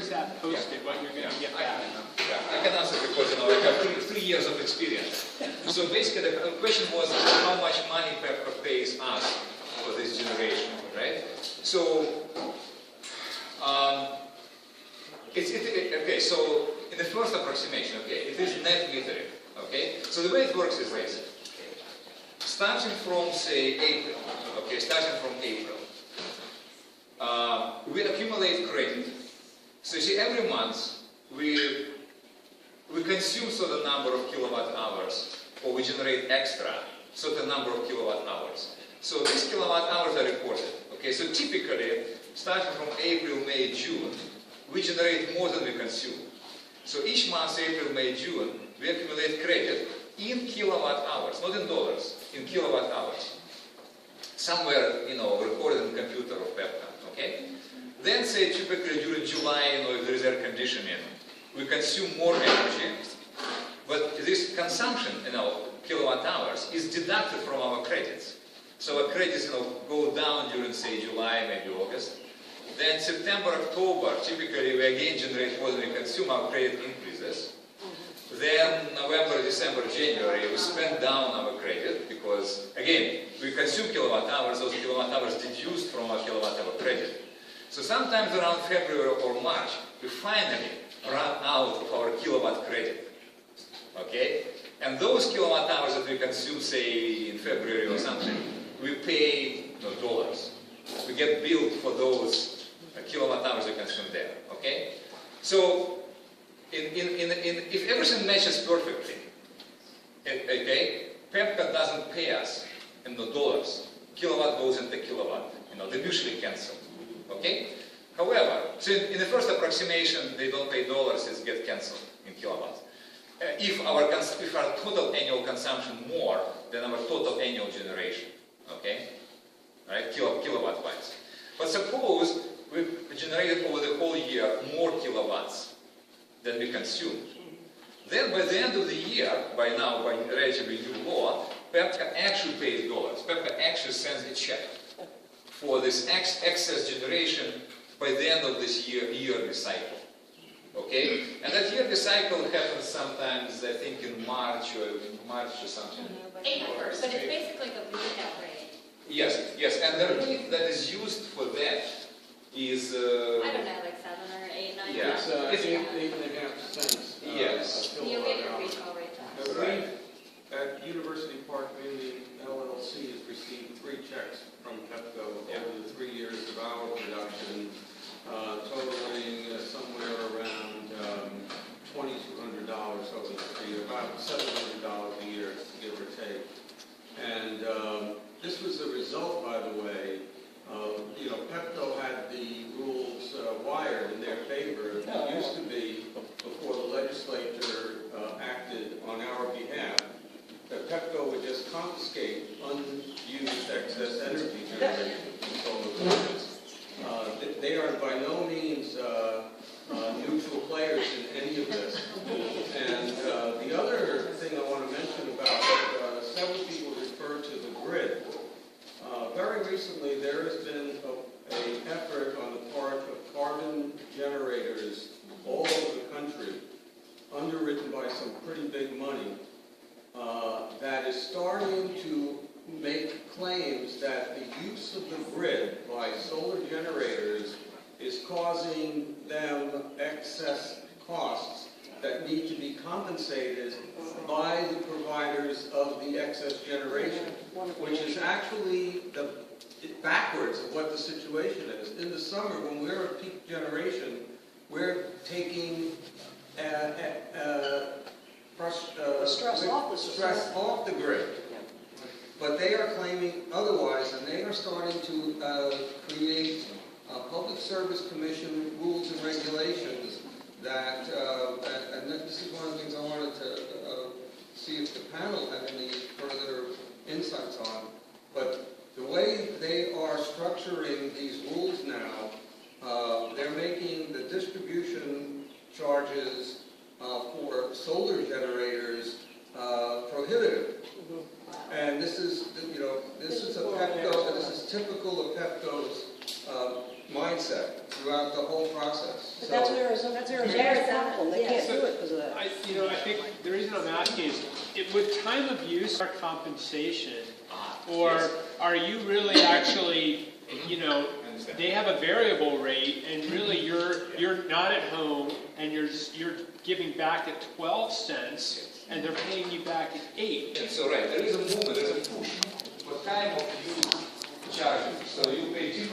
is that posted, what you're going to get back? I can answer because I have three years of experience. So basically the question was how much money PEPCO pays us for this generation, right? So, okay, so in the first approximation, okay, it is net metering, okay? So the way it works is this. Starting from, say, April, okay, we accumulate credit. So you see, every month we consume certain number of kilowatt hours, or we generate extra certain number of kilowatt hours. So these kilowatt hours are reported. Okay, so typically, starting from April, May, June, we generate more than we consume. So each month, April, May, June, we accumulate credit in kilowatt hours, not in dollars, in kilowatt hours. Somewhere, recorded in the computer of PEPCO. Okay? Then, say, typically during July, if there is air conditioning, we consume more energy, but this consumption, kilowatt hours, is deducted from our credits. So our credits, go down during, say, July, maybe August. Then September, October, typically we again generate more than we consume, our credit increases. Then November, December, January, we spend down our credit because, again, we consume kilowatt hours, those kilowatt hours deduced from our kilowatt hour credit. So sometimes around February or March, we finally run out of our kilowatt credit. Okay? And those kilowatt hours that we consume, say, in February or something, we pay dollars. We get billed for those kilowatt hours we consume there. Okay? So, if everything matches perfectly, okay, PEPCO doesn't pay us in the dollars. Kilowatt goes into kilowatt. They mutually cancel. Okay? However, so in the first approximation, they don't pay dollars, it gets cancelled in kilowatts. If our total annual consumption more than our total annual generation, okay? Right? Kilowatt-wise. But suppose we generated over the whole year more kilowatts than we consumed. Then by the end of the year, by relatively new law, PEPCO actually pays dollars. PEPCO actually sends a check for this excess generation by the end of this yearly cycle. Okay? And that yearly cycle happens sometimes, I think, in March or something. April, but it's basically the retail rate. Yes. And the rate that is used for that is... I don't know, like 7 or 8, 9. Yeah. It's 8.5 cents. Yes. Yeah, we have a retail rate. Right. At University Park Community LLC has received 3 checks from PEPCO over the 3 years of our production, totaling somewhere around $2,200 over the 3 years, about $700 a year, give or take. And this was a result, by the way, PEPCO had the rules wired in their favor. It used to be, before the legislature acted on our behalf, that PEPCO would just confiscate unused excess energy generation from solar plants. They are by no means neutral players in any of this. And the other thing I want to mention about several people refer to the grid. Very recently, there has been an effort on the part of carbon generators all over the country, underwritten by some pretty big money, that is starting to make claims that the use of the grid by solar generators is causing them excess costs that need to be compensated by the providers of the excess generation, which is actually backwards of what the situation is. In the summer, when we're at peak generation, we're taking stress off the grid. But they are claiming otherwise, and they are starting to create public service commission rules and regulations that, and this is one of the things I wanted to see if the panel had any further insights on. But the way they are structuring these rules now, they're making the distribution charges for solar generators prohibitive. And this is, this is typical of PEPCO's mindset. throughout the whole process. But that's Arizona, that's Arizona's problem, they can't do it because of that. I think the reason I'm asking is, with time of use or compensation, or yes. are you really actually, I understand. they have a variable rate, and really you're not at home, and you're giving back at 12 cents, and they're paying you back at 8. And so, right, there is a movement, there is a push for time of use charging. So you pay different